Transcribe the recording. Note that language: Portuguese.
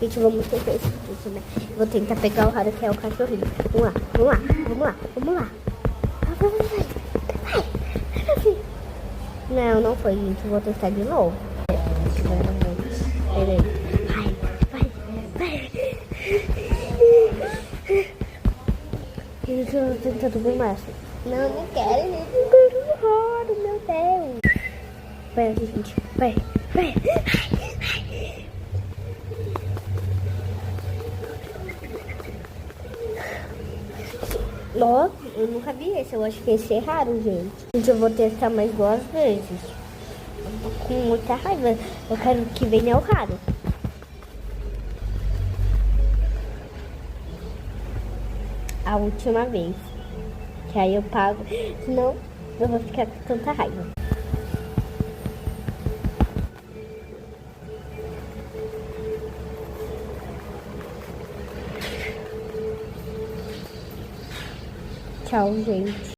Gente, vamos tentar esse vídeo, né? Vou tentar pegar o raro que é o cachorrinho. Vamos lá, vamos lá, vamos lá, vamos lá. Vai, meu filho. Não, não foi, gente. Vou testar de novo. Peraí. Vai. Gente, eu tô tentando bem mais. Não quero, gente. Raro, meu Deus. Vai, gente. Vai. Nossa, eu nunca vi esse. Eu acho que esse é raro, gente. Gente, eu vou testar mais 2 vezes. Eu tô com muita raiva. Eu quero que venha o raro. A última vez. Que aí eu pago. Senão eu vou ficar com tanta raiva. Tchau, gente.